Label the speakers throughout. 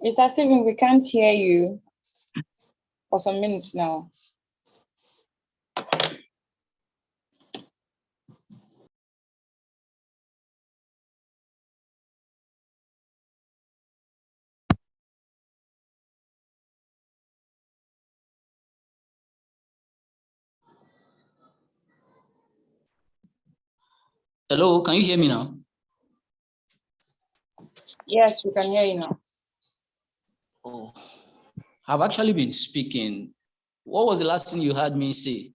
Speaker 1: Mr. Stephen, we can't hear you for some minutes now.
Speaker 2: Hello, can you hear me now?
Speaker 1: Yes, we can hear you now.
Speaker 2: Oh, I've actually been speaking. What was the last thing you heard me say?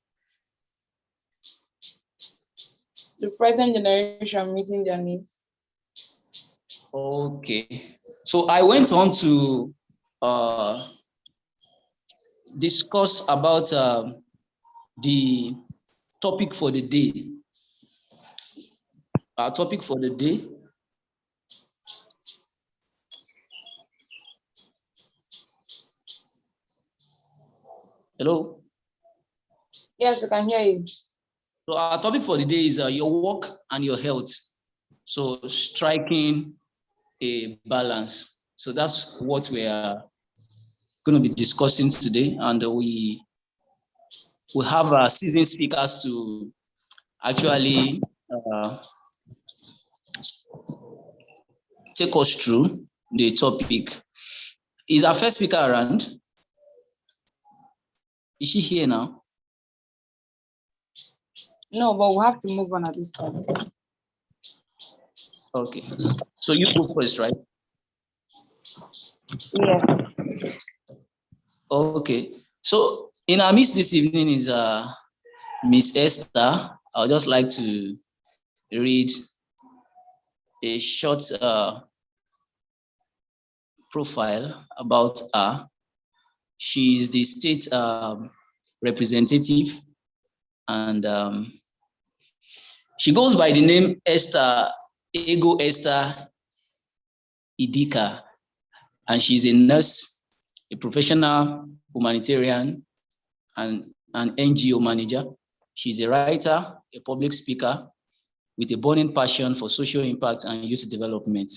Speaker 1: The present generation meeting their needs.
Speaker 2: Okay, so I went on to discuss about the topic for the day. Our topic for the day. Hello?
Speaker 1: Yes, we can hear you.
Speaker 2: So our topic for the day is your work and your health. So striking a balance. So that's what we are going to be discussing today. And we have our seasoned speakers to actually take us through the topic. Is our first speaker around? Is she here now?
Speaker 1: No, but we have to move on at this point.
Speaker 2: Okay. So you go first, right?
Speaker 1: Yeah.
Speaker 2: Okay. So in our midst this evening is Miss Esther. I would just like to read a short profile about her. She is the state representative, and she goes by the name Esther Idika, and she's a nurse, a professional humanitarian, and an NGO manager. She's a writer, a public speaker with a burning passion for social impact and youth development.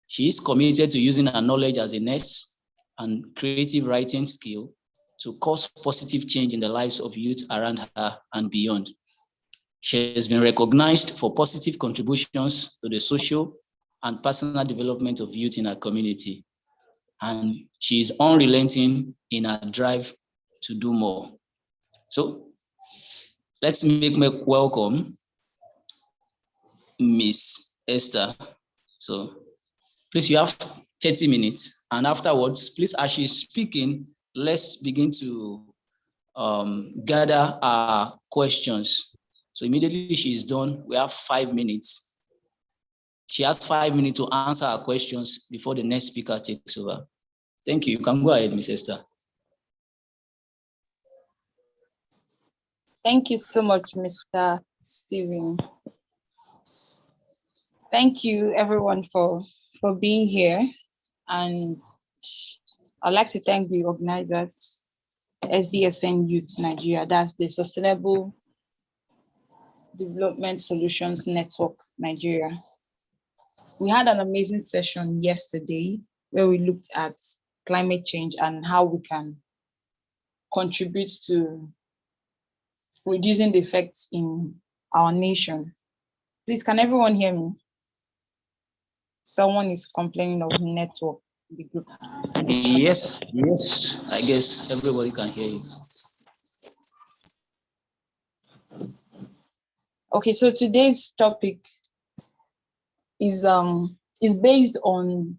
Speaker 2: She is committed to using her knowledge as a nurse and creative writing skill to cause positive change in the lives of youth around her and beyond. She has been recognized for positive contributions to the social and personal development of youth in her community. And she is unrelenting in her drive to do more. So let's make welcome Miss Esther. So please, you have 30 minutes. And afterwards, please, as she's speaking, let's begin to gather our questions. So immediately she's done, we have 5 minutes. She has 5 minutes to answer our questions before the next speaker takes over. Thank you. You can go ahead, Ms. Esther.
Speaker 1: Thank you so much, Mr. Stephen. Thank you, everyone, for being here. And I'd like to thank the organizers SDSN Youth Nigeria. That's the Sustainable Development Solutions Network Nigeria. We had an amazing session yesterday where we looked at climate change and how we can contribute to reducing the effects in our nation. Please, can everyone hear me? Someone is complaining of network in the group.
Speaker 2: Yes, yes. I guess everybody can hear you.
Speaker 1: Okay, so today's topic is based on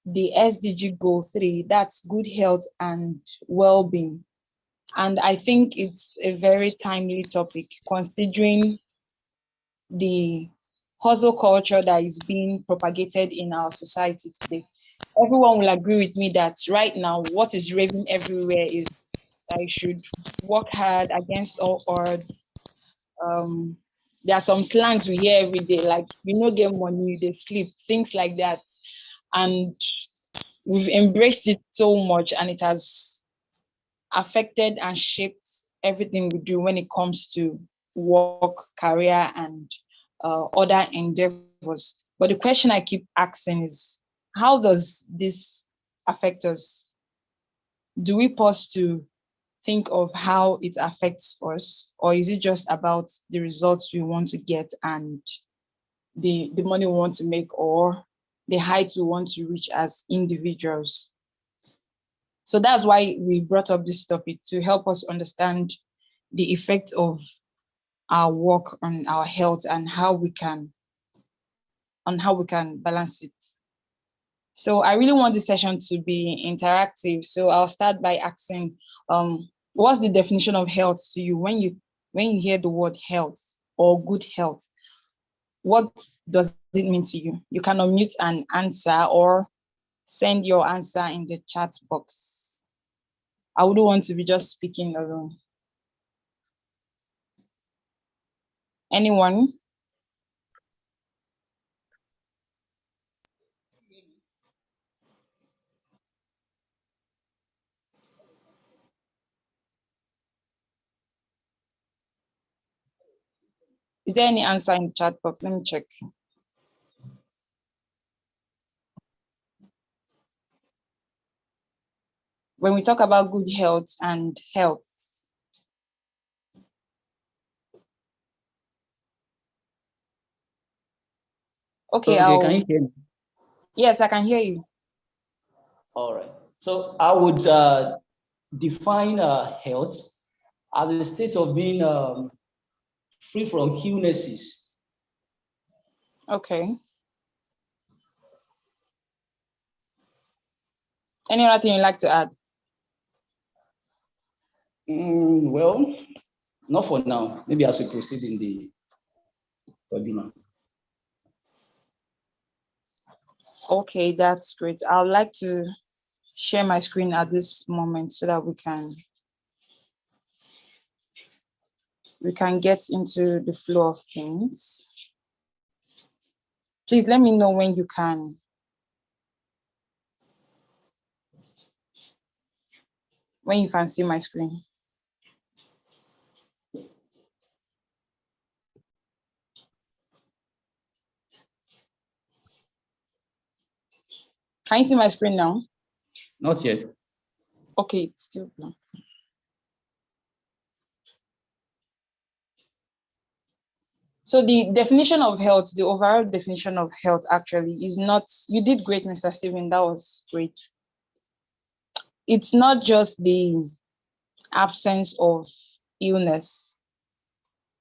Speaker 1: the SDG goal 3, that's good health and well-being. And I think it's a very timely topic considering the hustle culture that is being propagated in our society today. Everyone will agree with me that right now, what is raving everywhere is that you should work hard against all odds. There are some slangs we hear every day, like, you know, get money, they sleep, things like that. And we've embraced it so much, and it has affected and shaped everything we do when it comes to work, career, and other endeavors. But the question I keep asking is, how does this affect us? Do we pause to think of how it affects us, or is it just about the results we want to get and the money we want to make, or the heights we want to reach as individuals? So that's why we brought up this topic, to help us understand the effect of our work on our health and how we can balance it. So I really want this session to be interactive. So I'll start by asking, what's the definition of health to you? When you hear the word health or good health, what does it mean to you? You can unmute and answer, or send your answer in the chat box. I wouldn't want to be just speaking alone. Anyone? Is there any answer in the chat box? Let me check. When we talk about good health and health. Okay,
Speaker 2: Can you hear me?
Speaker 1: Yes, I can hear you.
Speaker 2: All right. So I would define health as a state of being free from illnesses.
Speaker 1: Okay. Any other thing you'd like to add?
Speaker 2: Well, not for now. Maybe as we proceed in the webinar.
Speaker 1: Okay, that's great. I would like to share my screen at this moment so that we can get into the flow of things. Please let me know when you can see my screen. Can you see my screen now?
Speaker 2: Not yet.
Speaker 1: Okay, it's still blank. So the definition of health, the overall definition of health actually is not, you did great, Mr. Steven, that was great. It's not just the absence of illness,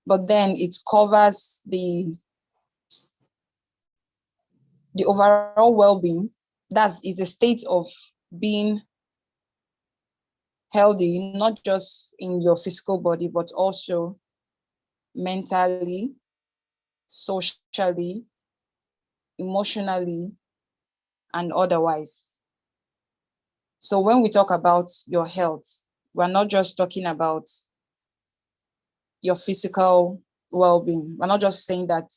Speaker 1: but then it covers the overall well-being. That is the state of being healthy, not just in your physical body, but also mentally, socially, emotionally, and otherwise. So when we talk about your health, we're not just talking about your physical well-being. We're not just saying that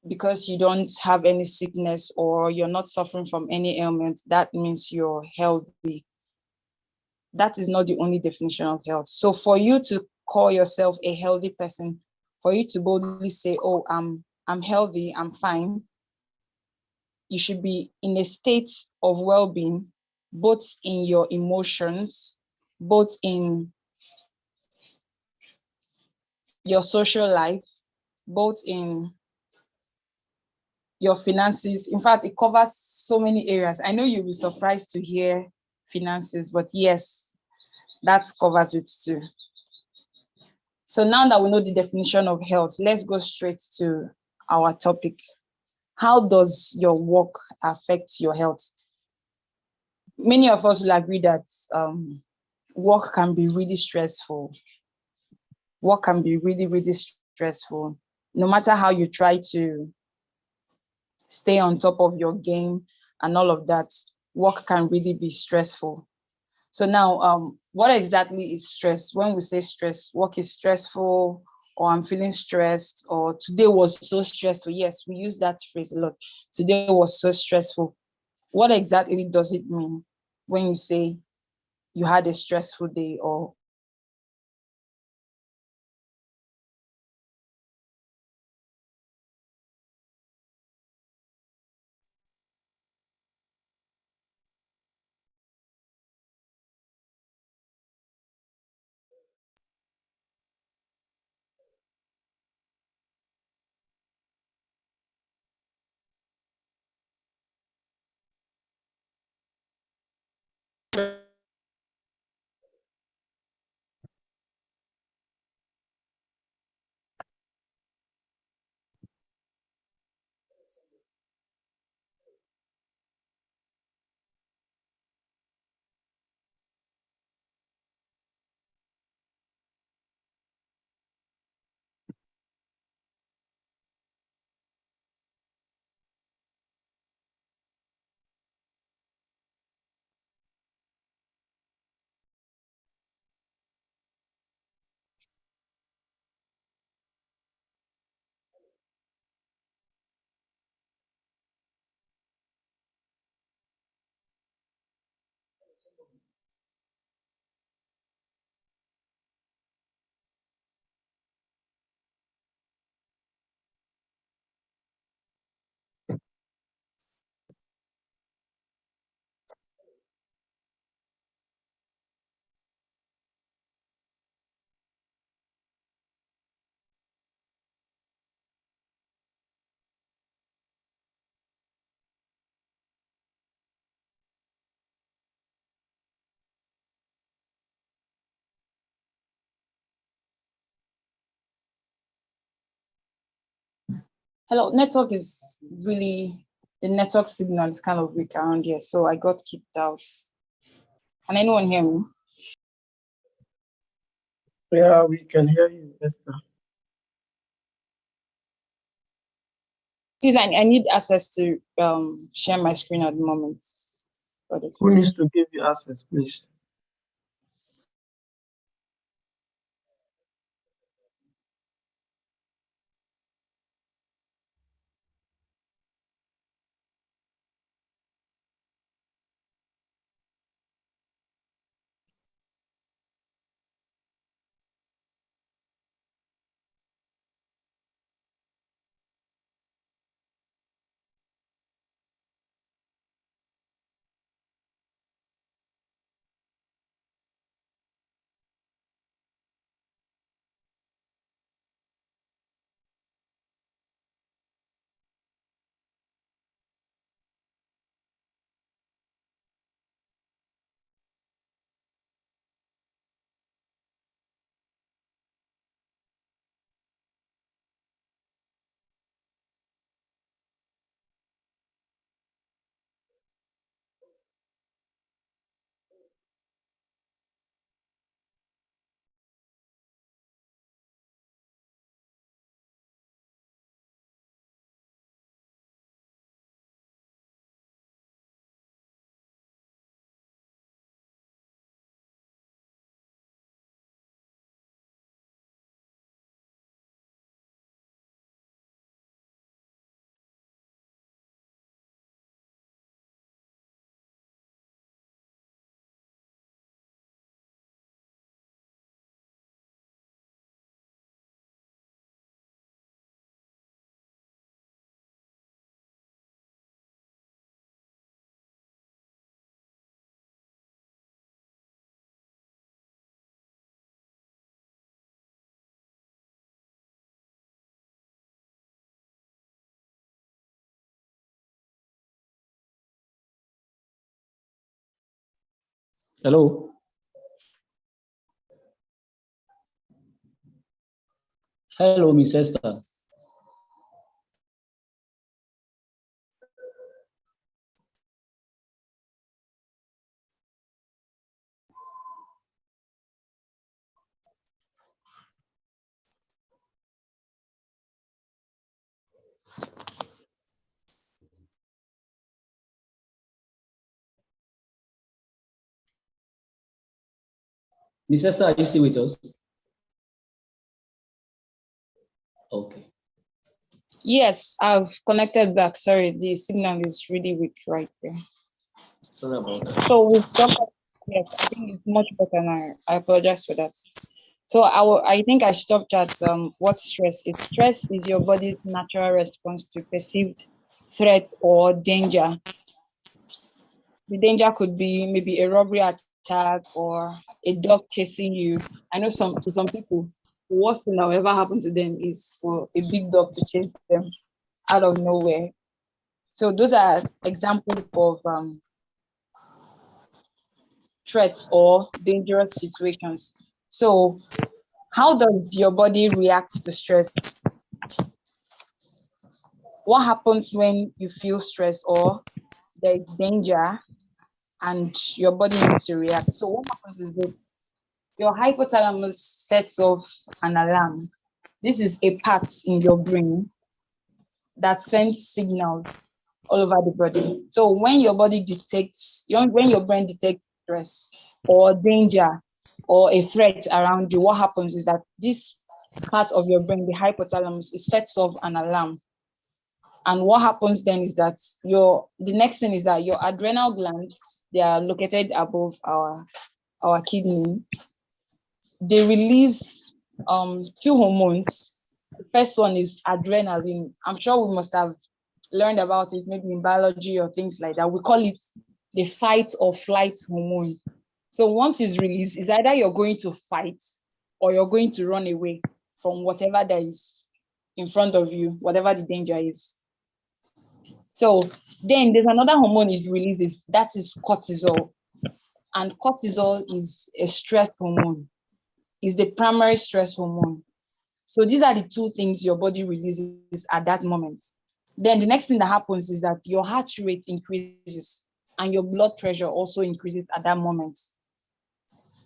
Speaker 1: because you don't have any sickness or you're not suffering from any ailment, that means you're healthy. that is not the only definition of health. So for you to call yourself a healthy person, for you to boldly say, oh, I'm healthy, I'm fine, you should be in a state of well-being, both in your emotions, both in your social life, both in your finances. In fact, it covers so many areas. I know you'll be surprised to hear finances, but yes, that covers it too. So now that we know the definition of health, let's go straight to our topic. How does your work affect your health? Many of us will agree that work can be really stressful. Work can be really, really stressful. No matter how you try to stay on top of your game and all of that, work can really be stressful. So now, what exactly is stress? When we say stress, work is stressful, or I'm feeling stressed, or today was so stressful. Yes, we use that phrase a lot. Today was so stressful. What exactly does it mean when you say you had a stressful day, or hello, network is really, the network signal is kind of weak around here, so I got kicked out. Can anyone hear me?
Speaker 3: Yeah, we can hear you, Esther.
Speaker 1: Please, I need access to share my screen at the moment.
Speaker 3: Who needs to give you access, please?
Speaker 2: Hello? Hello, Miss Esther. Miss Esther, are you still with us? Okay.
Speaker 1: Yes, I've connected back. Sorry, the signal is really weak right there.
Speaker 2: Sorry about that.
Speaker 1: So we stopped. Yes, I think it's much better now. I apologize for that. So I think I stopped at what stress is. Stress is your body's natural response to perceived threat or danger. The danger could be maybe a robbery attack or a dog chasing you. I know to some people, the worst thing that will ever happen to them is for a big dog to chase them out of nowhere. So those are examples of threats or dangerous situations. So how does your body react to stress? What happens when you feel stress or there is danger and your body needs to react? So what happens is that your hypothalamus sets off an alarm. This is a part in your brain that sends signals all over the body. So when your body detects, when your brain detects stress or danger or a threat around you, what happens is that this part of your brain, the hypothalamus, it sets off an alarm. And what happens then is that the next thing is that your adrenal glands, they are located above our kidney. They release two hormones. The first one is adrenaline. I'm sure we must have learned about it maybe in biology or things like that. We call it the fight or flight hormone. So once it's released, it's either you're going to fight or you're going to run away from whatever that is in front of you, whatever the danger is. So then there's another hormone it releases, that is cortisol. And cortisol is a stress hormone, is the primary stress hormone. So these are the two things your body releases at that moment. Then the next thing that happens is that your heart rate increases and your blood pressure also increases at that moment.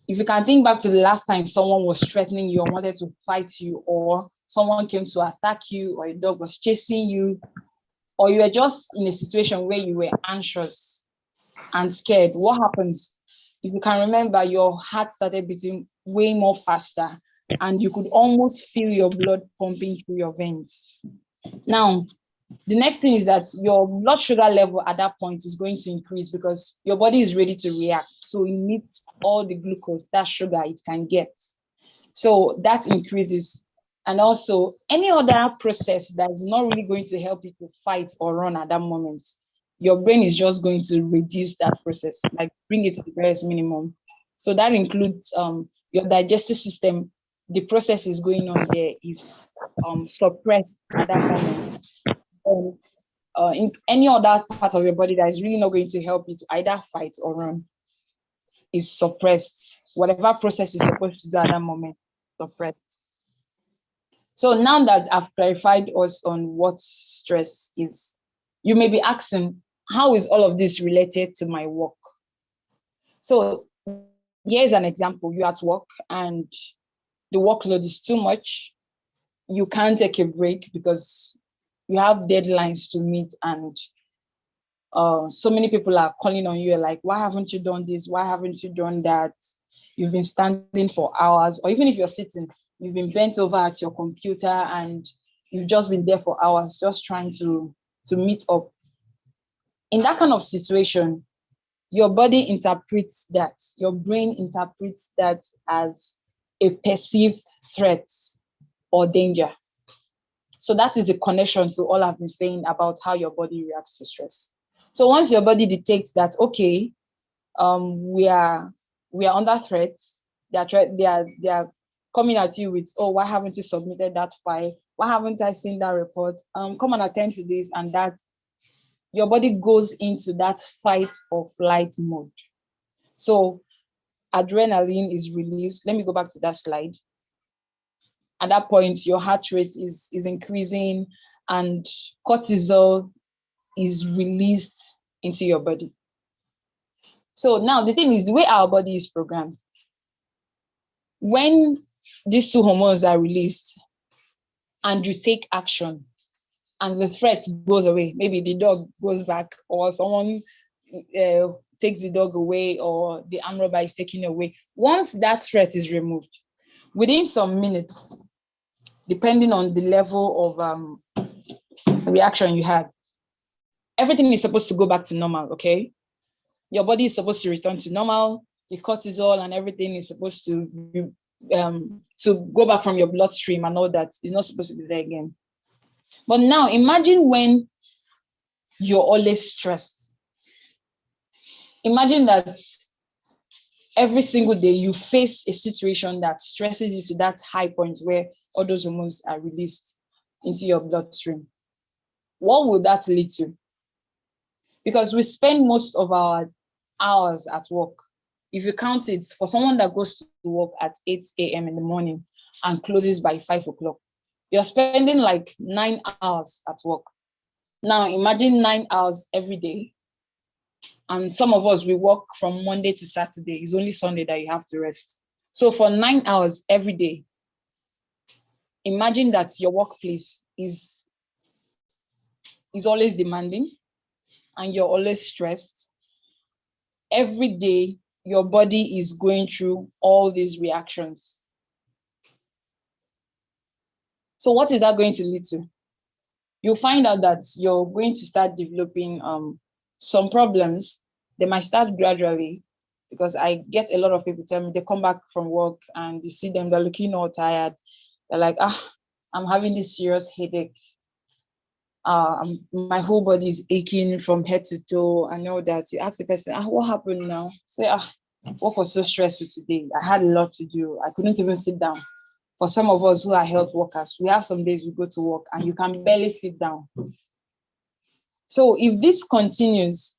Speaker 1: If you can think back to the last time someone was threatening you or wanted to fight you, or someone came to attack you, or a dog was chasing you, or you were just in a situation where you were anxious and scared, what happens? If you can remember, your heart started beating way more faster and you could almost feel your blood pumping through your veins. Now, the next thing is that your blood sugar level at that point is going to increase because your body is ready to react. So it needs all the glucose, that sugar it can get. So that increases. And also any other process that is not really going to help you to fight or run at that moment, your brain is just going to reduce that process, like bring it to the barest minimum. So that includes your digestive system. The process is going on there is suppressed at that moment. In any other part of your body that is really not going to help you to either fight or run is suppressed. Whatever process is supposed to do at that moment, suppressed. So now that I've clarified us on what stress is, you may be asking, how is all of this related to my work? So here's an example. You're at work and the workload is too much. You can't take a break because you have deadlines to meet and so many people are calling on you like, why haven't you done this? Why haven't you done that? You've been standing for hours, or even if you're sitting, you've been bent over at your computer and you've just been there for hours just trying to meet up. In that kind of situation, your body interprets that, your brain interprets that as a perceived threat or danger. So that is the connection to all I've been saying about how your body reacts to stress. So once your body detects that, okay, we are under threat, they are coming at you with, oh, why haven't you submitted that file? Why haven't I seen that report? Come and attend to this and that. Your body goes into that fight or flight mode. So adrenaline is released. Let me go back to that slide. At that point, your heart rate is increasing and cortisol is released into your body. So now the thing is, the way our body is programmed, when these two hormones are released and you take action and the threat goes away, maybe the dog goes back or someone takes the dog away or the armed robber is taken away. Once that threat is removed, within some minutes, depending on the level of reaction you had, everything is supposed to go back to normal, okay? Your body is supposed to return to normal. The cortisol and everything is supposed to go back from your bloodstream and all that. It's not supposed to be there again. But now imagine when you're always stressed. Imagine that every single day you face a situation that stresses you to that high point where all those hormones are released into your bloodstream. What will that lead to? Because we spend most of our hours at work. If you count it, for someone that goes to work at 8 a.m. in the morning and closes by 5 o'clock, you're spending like 9 hours at work. Now imagine 9 hours every day. And some of us, we work from Monday to Saturday. It's only Sunday that you have to rest. So for 9 hours every day, imagine that your workplace is always demanding and you're always stressed. Every day, your body is going through all these reactions. So what is that going to lead to? You'll find out that you're going to start developing some problems. They might start gradually, because I get a lot of people tell me they come back from work and you see them, they're looking all tired. They're like, I'm having this serious headache. My whole body is aching from head to toe. I know that. You ask the person, what happened now? Say, work was so stressful today. I had a lot to do. I couldn't even sit down. For some of us who are health workers, we have some days we go to work and you can barely sit down. So if this continues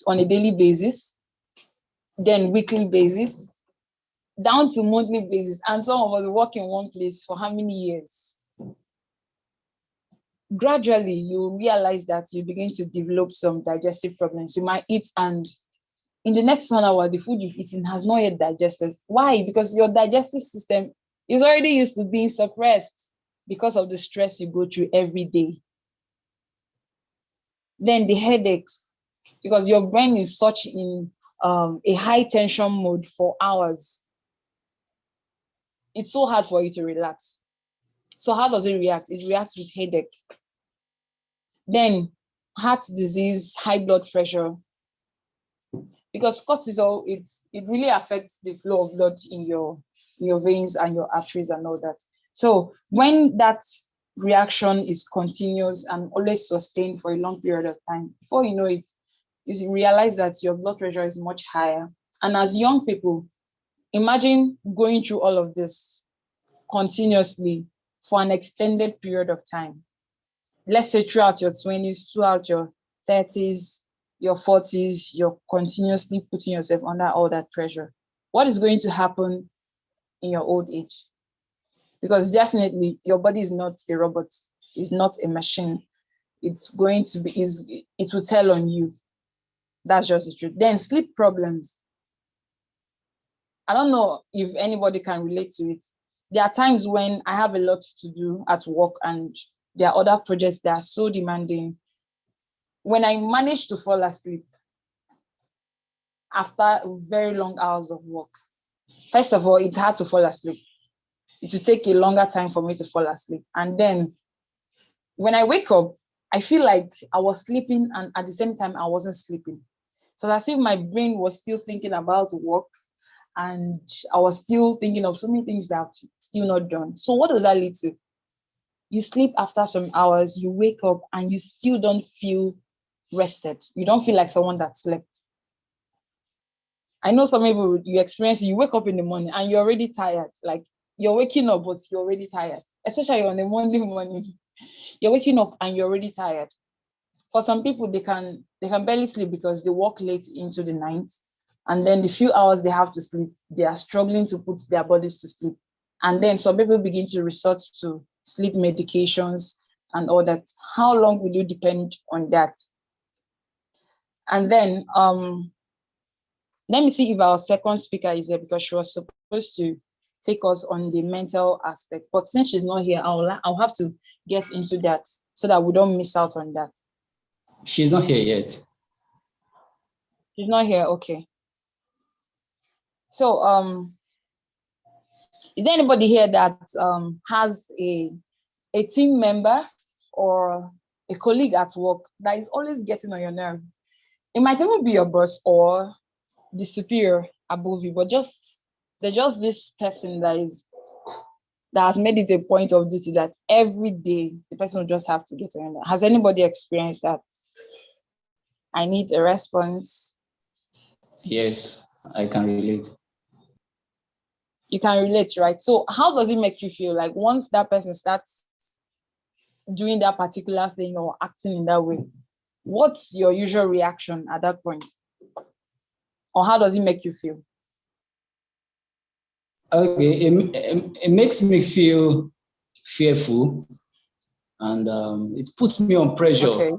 Speaker 1: on a daily basis, then weekly basis, down to monthly basis, and some of us work in one place for how many years? Gradually, you realize that you begin to develop some digestive problems. You might eat, and in the next 1 hour, the food you've eaten has not yet digested. Why? Because your digestive system is already used to being suppressed because of the stress you go through every day. Then the headaches, because your brain is such in a high tension mode for hours. It's so hard for you to relax. So how does it react? It reacts with headache. Then heart disease, high blood pressure. Because cortisol, it really affects the flow of blood in your veins and your arteries and all that. So when that reaction is continuous and always sustained for a long period of time, before you know it, you realize that your blood pressure is much higher. And as young people, imagine going through all of this continuously for an extended period of time. Let's say throughout your 20s, throughout your 30s, your 40s, you're continuously putting yourself under all that pressure. What is going to happen in your old age? Because definitely your body is not a robot, it's not a machine. It's going to be, it will tell on you. That's just the truth. Then sleep problems. I don't know if anybody can relate to it. There are times when I have a lot to do at work and there are other projects that are so demanding. When I manage to fall asleep after very long hours of work, first of all, it's hard to fall asleep. It will take a longer time for me to fall asleep. And then when I wake up, I feel like I was sleeping and at the same time I wasn't sleeping. So as if my brain was still thinking about work and I was still thinking of so many things that I've still not done. So what does that lead to? You sleep after some hours, you wake up and you still don't feel rested. You don't feel like someone that slept. I know some people, you experience, you wake up in the morning and you're already tired. Like you're waking up, but you're already tired. Especially on a Monday morning, you're waking up and you're already tired. For some people, they can barely sleep because they work late into the night And then the few hours they have to sleep, they are struggling to put their bodies to sleep. And then some people begin to resort to sleep medications and all that. How long will you depend on that? And then let me see if our second speaker is here, because she was supposed to take us on the mental aspect. But since she's not here, I'll have to get into that so that we don't miss out on that.
Speaker 2: She's not here yet.
Speaker 1: She's not here, okay. So is there anybody here that has a team member or a colleague at work that is always getting on your nerve? It might even be your boss or the superior above you, but there's just this person that has made it a point of duty that every day the person will just have to get on your nerve. Has anybody experienced that? I need a response.
Speaker 2: Yes, I can relate.
Speaker 1: You can relate, right? So how does it make you feel? Like once that person starts doing that particular thing or acting in that way, what's your usual reaction at that point? Or how does it make you feel?
Speaker 2: Okay, it makes me feel fearful, and it puts me on pressure.
Speaker 1: Okay.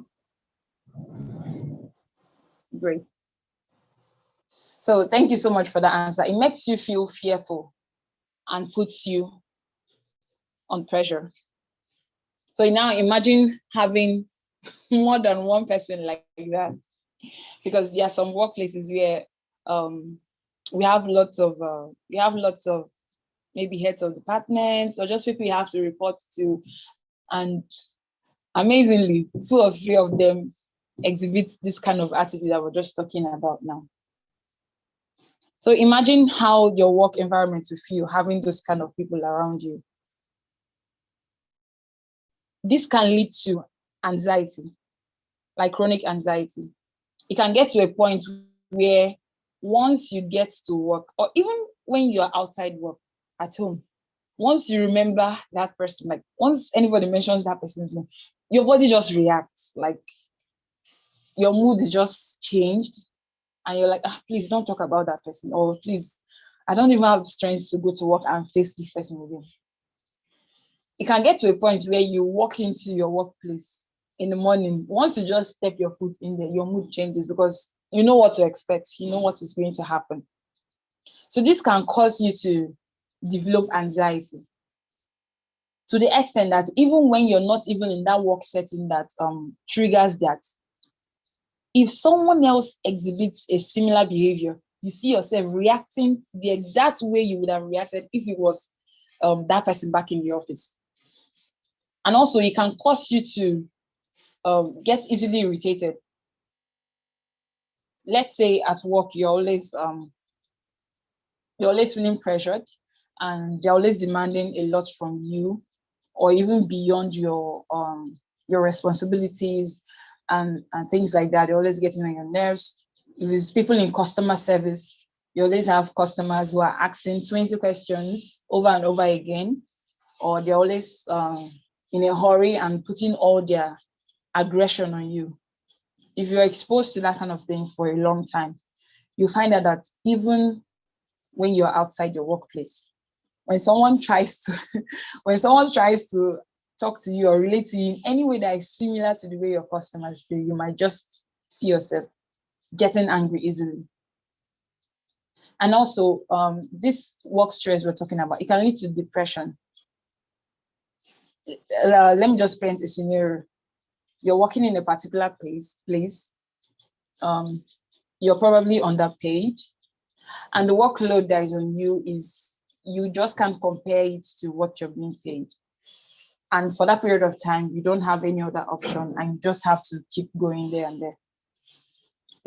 Speaker 1: Great. So thank you so much for that answer. It makes you feel fearful and puts you on pressure. So now imagine having more than one person like that, because there are some workplaces where we have lots of maybe heads of departments or just people you have to report to, and amazingly, 2 or 3 of them exhibit this kind of attitude that we're just talking about now. So imagine how your work environment will feel having those kind of people around you. This can lead to anxiety, like chronic anxiety. It can get to a point where once you get to work, or even when you're outside work at home, once you remember that person, like once anybody mentions that person's name, your body just reacts, like your mood is just changed, and you're like, please don't talk about that person, or please, I don't even have strength to go to work and face this person again. It can get to a point where you walk into your workplace in the morning. Once you just step your foot in there, your mood changes because you know what to expect. You know what is going to happen. So this can cause you to develop anxiety to the extent that even when you're not even in that work setting that triggers that, if someone else exhibits a similar behavior, you see yourself reacting the exact way you would have reacted if it was that person back in the office. And also, it can cause you to get easily irritated. Let's say at work, you're always feeling pressured, and they're always demanding a lot from you, or even beyond your responsibilities and things like that. They're always getting on your nerves. If it's people in customer service, you always have customers who are asking 20 questions over and over again, or they're always in a hurry and putting all their aggression on you. If you're exposed to that kind of thing for a long time, you find out that even when you're outside your workplace, when someone tries to talk to you or relate to you in any way that is similar to the way your customers do, you might just see yourself getting angry easily. And also, this work stress we're talking about, it can lead to depression. Let me just paint a scenario. You're working in a particular place. You're probably underpaid, and the workload that is on you is, you just can't compare it to what you're being paid. And for that period of time, you don't have any other option, and you just have to keep going there and there.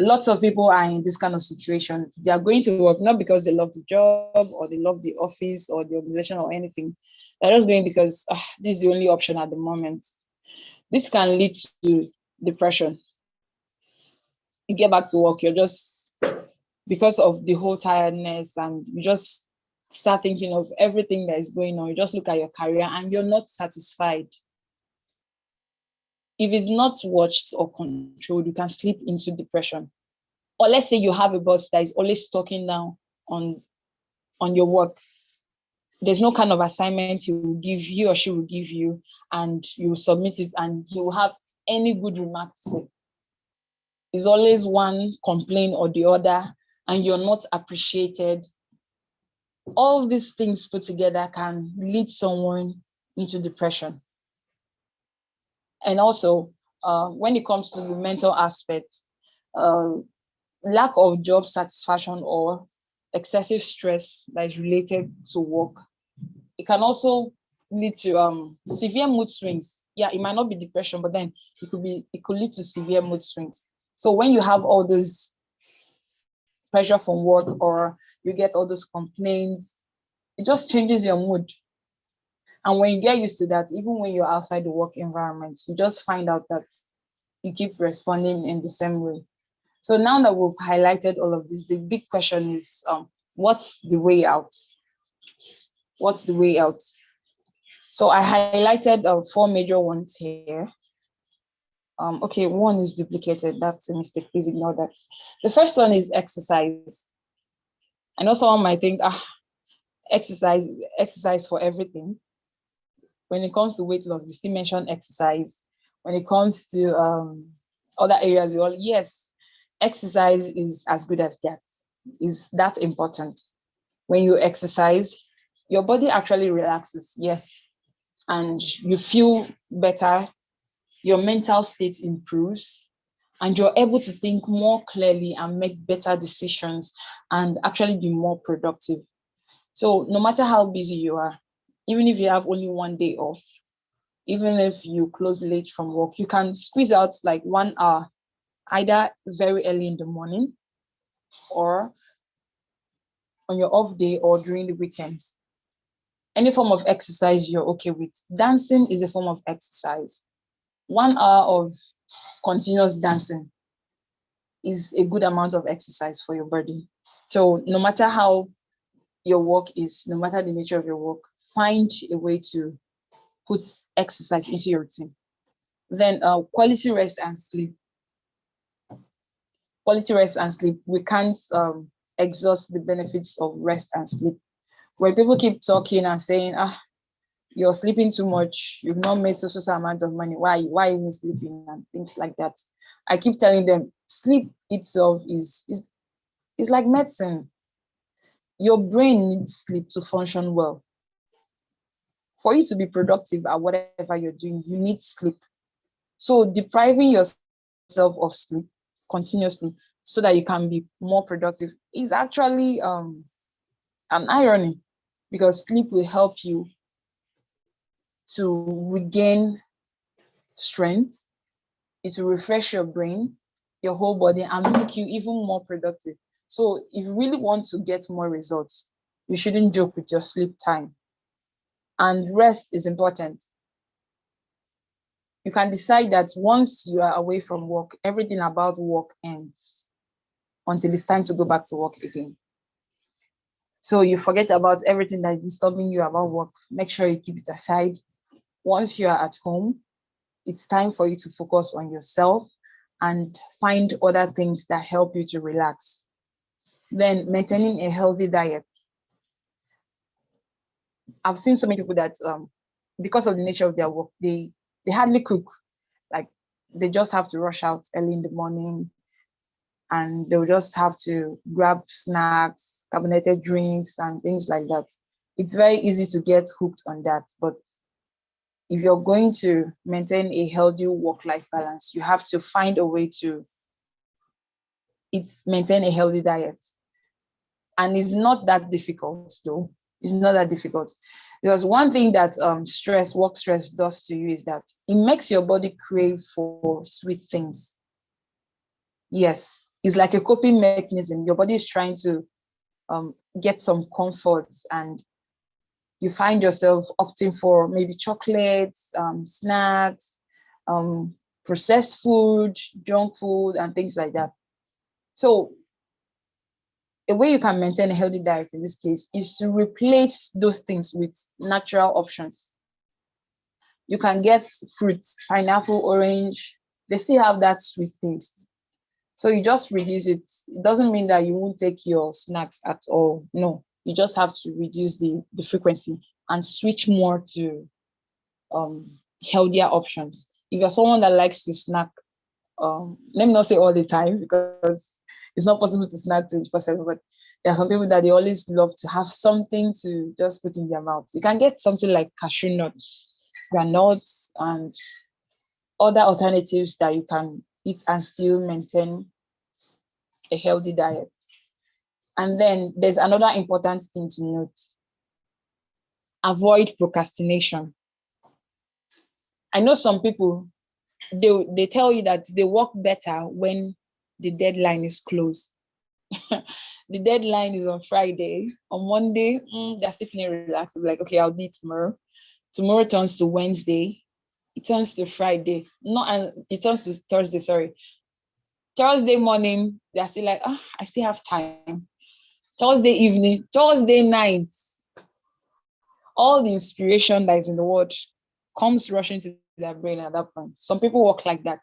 Speaker 1: Lots of people are in this kind of situation. They are going to work not because they love the job or they love the office or the organization or anything. They're just going because this is the only option at the moment. This can lead to depression. You get back to work, you're just, because of the whole tiredness, and you just start thinking of everything that is going on. You just look at your career and you're not satisfied. If it's not watched or controlled, you can slip into depression. Or let's say you have a boss that is always talking down on your work. There's no kind of assignment he or she will give you, and you submit it, and he will have any good remark to say. It's always one complaint or the other, and you're not appreciated. All these things put together can lead someone into depression. And also, when it comes to the mental aspects, lack of job satisfaction or excessive stress that is related to work, it can also lead to severe mood swings. Yeah, it might not be depression, but then it could lead to severe mood swings. So when you have all those pressure from work, or you get all those complaints, it just changes your mood. And when you get used to that, even when you're outside the work environment, you just find out that you keep responding in the same way. So now that we've highlighted all of this, the big question is, what's the way out? What's the way out? So I highlighted 4 major ones here. Okay, one is duplicated. That's a mistake. Please ignore that. The first one is exercise. I know someone might think, exercise for everything. When it comes to weight loss, we still mention exercise. When it comes to other areas, yes, exercise is as good as that. Is that important? When you exercise, your body actually relaxes, yes, and you feel better, your mental state improves, and you're able to think more clearly and make better decisions and actually be more productive. So no matter how busy you are, even if you have only one day off, even if you close late from work, you can squeeze out like 1 hour, either very early in the morning or on your off day or during the weekends. Any form of exercise you're okay with. Dancing is a form of exercise. 1 hour of continuous dancing is a good amount of exercise for your body. So no matter how your work is, no matter the nature of your work, find a way to put exercise into your routine. Then quality rest and sleep. Quality rest and sleep. We can't exhaust the benefits of rest and sleep. When people keep talking and saying, you're sleeping too much, you've not made so amount of money, why even sleeping, and things like that, I keep telling them, sleep itself is like medicine. Your brain needs sleep to function well. For you to be productive at whatever you're doing, you need sleep. So depriving yourself of sleep continuously so that you can be more productive is actually an irony, because sleep will help you to regain strength. It will refresh your brain, your whole body, and make you even more productive. So if you really want to get more results, you shouldn't joke with your sleep time. And rest is important. You can decide that once you are away from work, everything about work ends until it's time to go back to work again. So you forget about everything that is disturbing you about work. Make sure you keep it aside. Once you are at home, it's time for you to focus on yourself and find other things that help you to relax. Then maintaining a healthy diet. I've seen so many people that because of the nature of their work, they hardly cook. Like, they just have to rush out early in the morning, and they'll just have to grab snacks, carbonated drinks, and things like that. It's very easy to get hooked on that. But if you're going to maintain a healthy work-life balance, you have to find a way to maintain a healthy diet. And it's not that difficult, though. It's not that difficult. Because one thing that work stress does to you is that it makes your body crave for sweet things. Yes, it's like a coping mechanism. Your body is trying to get some comfort, and you find yourself opting for maybe chocolates, snacks, processed food, junk food, and things like that. So a way you can maintain a healthy diet in this case is to replace those things with natural options. You can get fruits, pineapple, orange. They still have that sweet taste. So you just reduce it. It doesn't mean that you won't take your snacks at all. No, you just have to reduce the frequency and switch more to healthier options. If you're someone that likes to snack, let me not say all the time because it's not possible to snack 24/7, but there are some people that they always love to have something to just put in their mouth. You can get something like cashew nuts, granuts, and other alternatives that you can eat and still maintain a healthy diet. And then there's another important thing to note. Avoid procrastination. I know some people, they tell you that they work better when the deadline is close. The deadline is on Friday. On Monday, they're still feeling relaxed. They're like, okay, I'll do it tomorrow. Tomorrow turns to Wednesday. It turns to Friday. And it turns to Thursday, sorry. Thursday morning, they're still like, I still have time. Thursday evening, Thursday night, all the inspiration that is in the world comes rushing to their brain at that point. Some people work like that.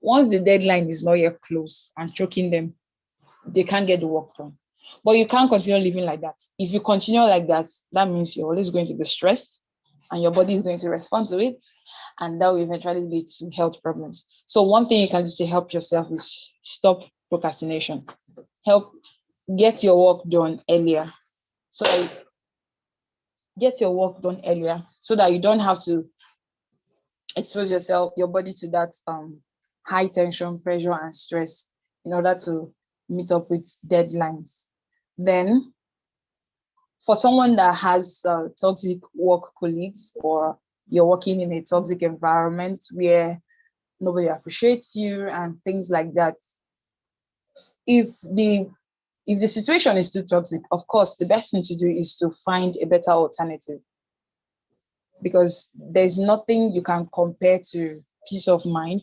Speaker 1: Once the deadline is not yet close and choking them, they can't get the work done. But you can't continue living like that. If you continue like that, that means you're always going to be stressed and your body is going to respond to it. And that will eventually lead to health problems. So one thing you can do to help yourself is stop procrastination. Get your work done earlier. Get your work done earlier so that you don't have to expose your body to that high tension, pressure, and stress in order to meet up with deadlines. Then, for someone that has toxic work colleagues, or you're working in a toxic environment where nobody appreciates you and things like that, if the situation is too toxic, of course, the best thing to do is to find a better alternative, because there's nothing you can compare to peace of mind,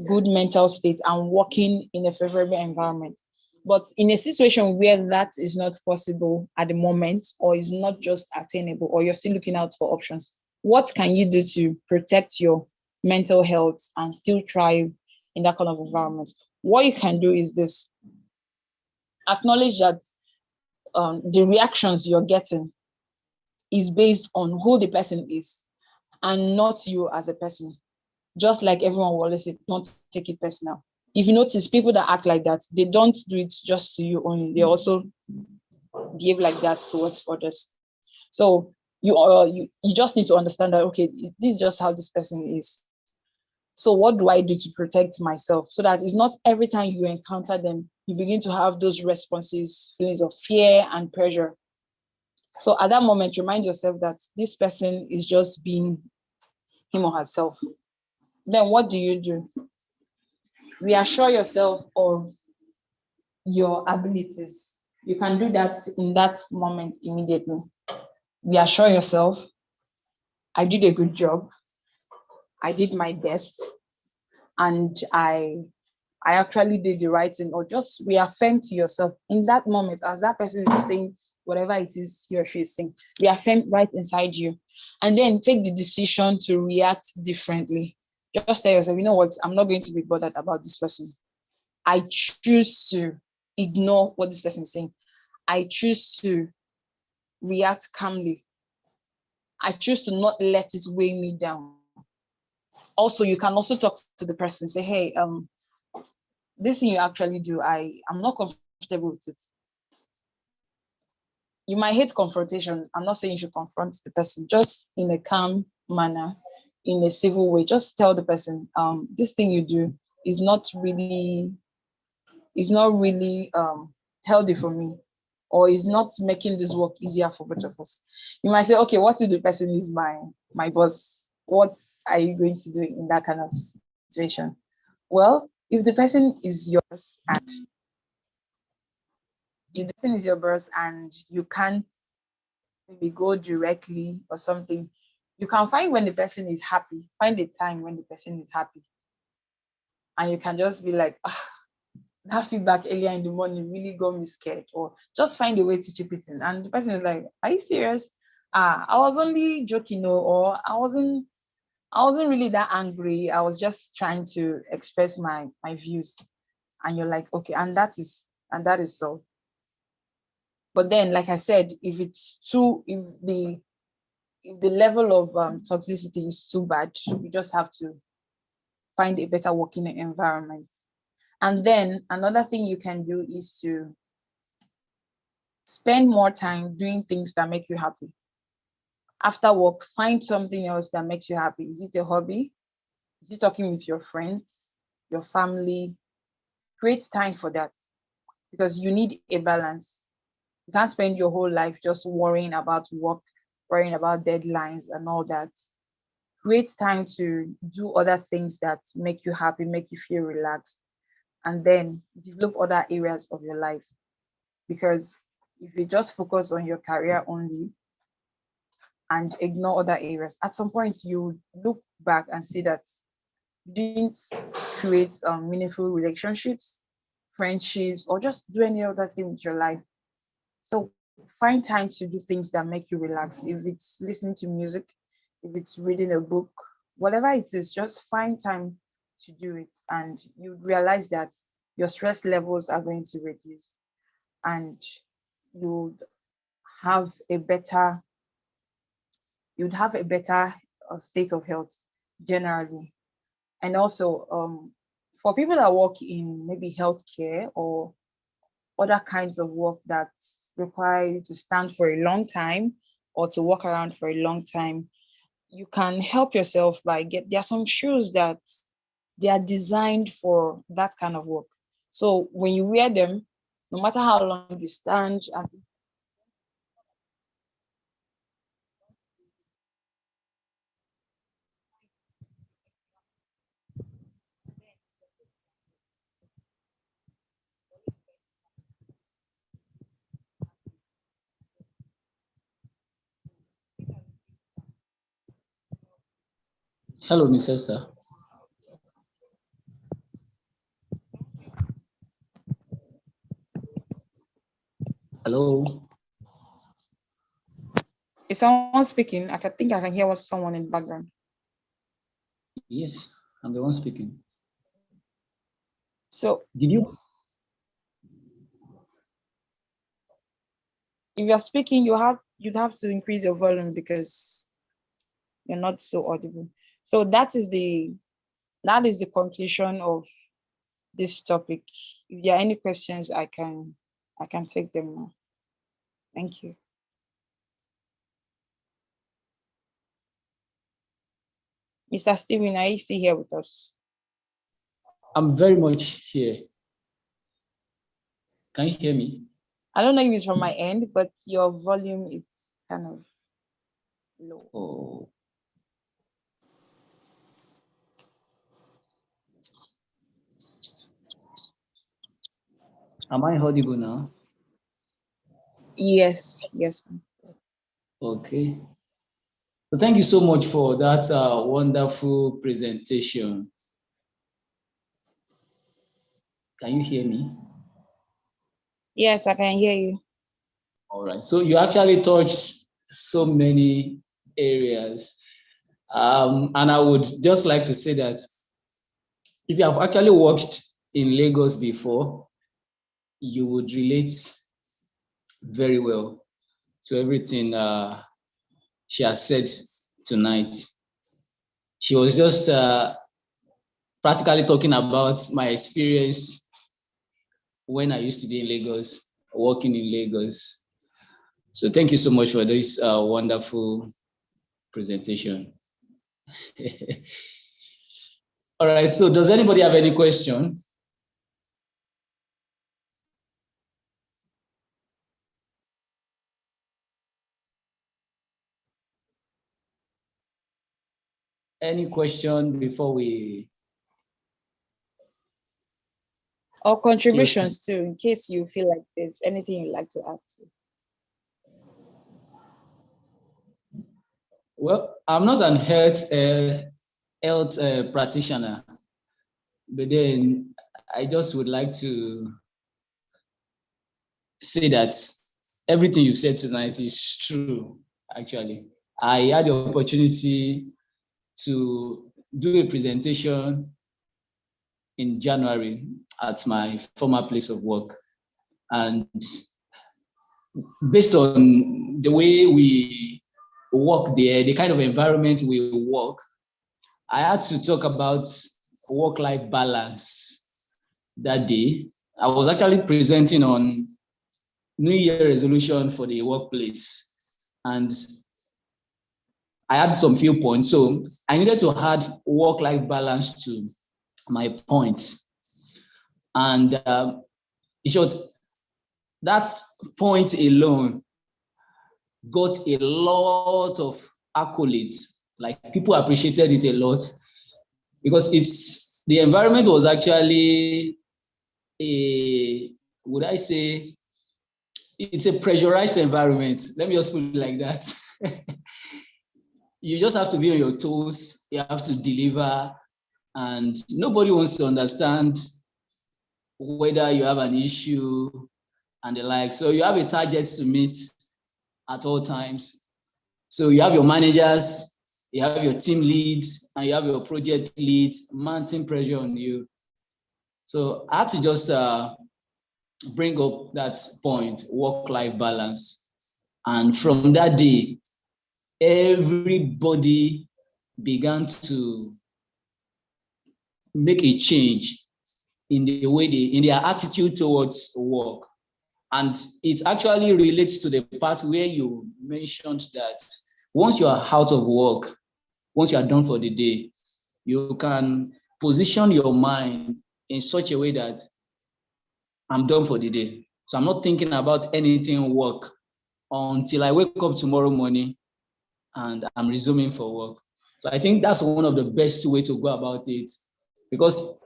Speaker 1: good mental state, and working in a favorable environment. But in a situation where that is not possible at the moment, or is not just attainable, or you're still looking out for options, what can you do to protect your mental health and still thrive in that kind of environment? What you can do is this: acknowledge that the reactions you're getting is based on who the person is and not you as a person. Just like everyone will always say, don't take it personal. If you notice, people that act like that, they don't do it just to you only. They also behave like that towards others. So you just need to understand that, okay, this is just how this person is. So what do I do to protect myself so that it's not every time you encounter them, you begin to have those responses, feelings of fear and pressure. So at that moment, remind yourself that this person is just being him or herself. Then what do? Reassure yourself of your abilities. You can do that in that moment immediately. Reassure yourself, I did a good job. I did my best. And I actually did the right thing. Or just reaffirm to yourself in that moment as that person is saying whatever it is he or she is saying. Reaffirm right inside you. And then take the decision to react differently. Just tell yourself, you know what, I'm not going to be bothered about this person. I choose to ignore what this person is saying. I choose to react calmly. I choose to not let it weigh me down. Also, you can also talk to the person, say, hey, this thing you actually do, I'm not comfortable with it. You might hate confrontation. I'm not saying you should confront the person, just in a calm manner, in a civil way. Just tell the person, this thing you do is not really healthy for me, or is not making this work easier for both of us. You might say, okay, what if the person is my boss? What are you going to do in that kind of situation? Well, if the person is yours and you can't maybe go directly or something, you can find when the person is happy, find a time when the person is happy. And you can just be like, that feedback earlier in the morning really got me scared, or just find a way to chip it in. And the person is like, are you serious? I was only joking, or I wasn't really that angry. I was just trying to express my views. and you're like, okay, and that is so. But then, like I said, if the level of toxicity is too bad, you just have to find a better working environment. And then another thing you can do is to spend more time doing things that make you happy. After work, find something else that makes you happy. Is it a hobby? Is it talking with your friends, your family? Create time for that, because you need a balance. You can't spend your whole life just worrying about work, worrying about deadlines and all that. Create time to do other things that make you happy, make you feel relaxed, and then develop other areas of your life. Because if you just focus on your career only and ignore other areas, at some point you look back and see that you didn't create meaningful relationships, friendships, or just do any other thing with your life. So find time to do things that make you relax. If it's listening to music, if it's reading a book, whatever it is, just find time to do it. And you realize that your stress levels are going to reduce, and you have a better you'd have a better state of health generally. And also, for people that work in maybe healthcare or other kinds of work that require you to stand for a long time or to walk around for a long time, you can help yourself by there are some shoes that they are designed for that kind of work. So when you wear them, no matter how long you stand, and
Speaker 2: Hello, Miss Esther. Hello.
Speaker 1: is someone speaking? Think I can hear what someone in the background.
Speaker 2: Yes, I'm the one speaking.
Speaker 1: So
Speaker 2: Did you?
Speaker 1: if you're speaking, you'd have to increase your volume because you're not so audible. So that is the conclusion of this topic. If there are any questions, I can take them now. Thank you. Mr. Steven, are you still here with us?
Speaker 2: I'm very much here. Can you hear me?
Speaker 1: I don't know if it's from my end, but your volume is kind of low.
Speaker 2: Oh. Am I audible now?
Speaker 1: Yes, yes.
Speaker 2: Okay. So thank you so much for that wonderful presentation. Can you hear me?
Speaker 1: Yes, I can hear you.
Speaker 2: All right. So you actually touched so many areas. And I would just like to say that if you have actually worked in Lagos before, you would relate very well to everything she has said tonight. She was just practically talking about my experience when I used to be in Lagos, working in Lagos. So thank you so much for this wonderful presentation. All right, so does anybody have any question? Any question before we
Speaker 1: Or contributions too, in case you feel like there's anything you'd like to add to.
Speaker 2: Well, I'm not an health practitioner, but then I just would like to say that everything you said tonight is true, actually. I had the opportunity to do a presentation in January at my former place of work. And based on the way we work there, the kind of environment we work, I had to talk about work-life balance that day. I was actually presenting on New Year resolution for the workplace, and I had some few points. So I needed to add work-life balance to my points. And in short, that point alone got a lot of accolades. Like, people appreciated it a lot because the environment was actually would I say, it's a pressurized environment. Let me just put it like that. You just have to be on your toes. You have to deliver, and nobody wants to understand whether you have an issue and the like. So you have a target to meet at all times. So you have your managers, you have your team leads, and you have your project leads mounting pressure on you. So I had to just bring up that point, work-life balance. And from that day, everybody began to make a change in the way in their attitude towards work. And it actually relates to the part where you mentioned that once you are out of work, once you are done for the day, you can position your mind in such a way that I'm done for the day. So I'm not thinking about anything work until I wake up tomorrow morning and I'm resuming for work. So I think that's one of the best way to go about it. Because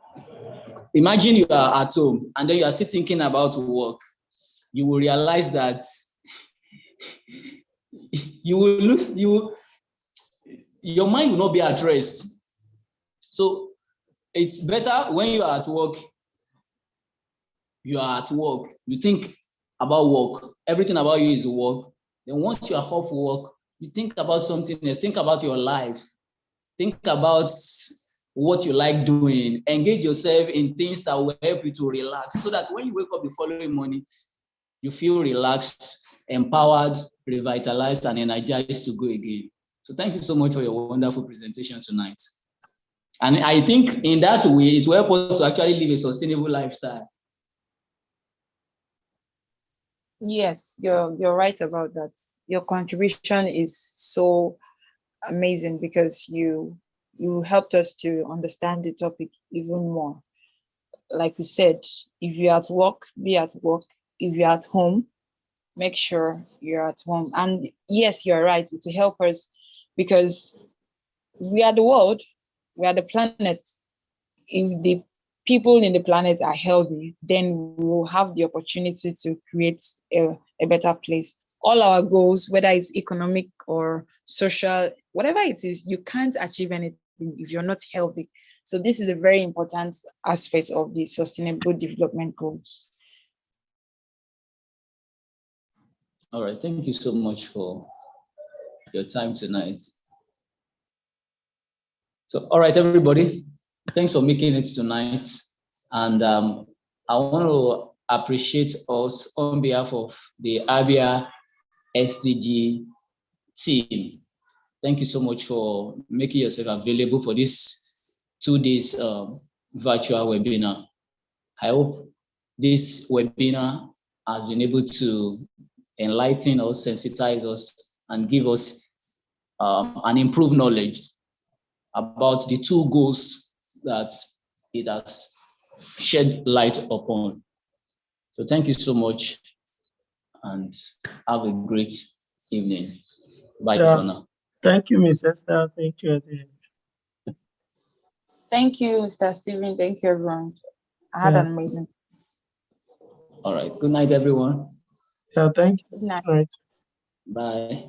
Speaker 2: imagine you are at home and then you are still thinking about work. You will realize that your mind will not be at rest. So it's better when you are at work, you think about work. Everything about you is work. Then once you are off work, you think about something else. Think about your life. Think about what you like doing. Engage yourself in things that will help you to relax, so that when you wake up the following morning, you feel relaxed, empowered, revitalized, and energized to go again. So thank you so much for your wonderful presentation tonight. And I think in that way, it will help us to actually live a sustainable lifestyle.
Speaker 1: Yes, you're right about that. Your contribution is so amazing because you helped us to understand the topic even more. Like we said, if you're at work, be at work. If you're at home, make sure you're at home. And yes, you're right, it will help us because we are the world, we are the planet. If the people in the planet are healthy, then we will have the opportunity to create a better place. All our goals, whether it's economic or social, whatever it is, you can't achieve anything if you're not healthy. So this is a very important aspect of the Sustainable Development Goals.
Speaker 2: All right, thank you so much for your time tonight. So, all right, everybody, thanks for making it tonight. And I want to appreciate us on behalf of the Abia SDG team. Thank you so much for making yourself available for this 2 days virtual webinar. I hope this webinar has been able to enlighten us, sensitize us, and give us an improved knowledge about the 2 goals that it has shed light upon. So thank you so much and have a great evening. Bye for now.
Speaker 3: Thank you, Ms. Esther. Thank you.
Speaker 1: Thank you, Mr. Stephen. Thank you, everyone. I had an amazing.
Speaker 2: All right. Good night, everyone.
Speaker 3: Yeah, thank you.
Speaker 1: Good night.
Speaker 3: Right.
Speaker 2: Bye.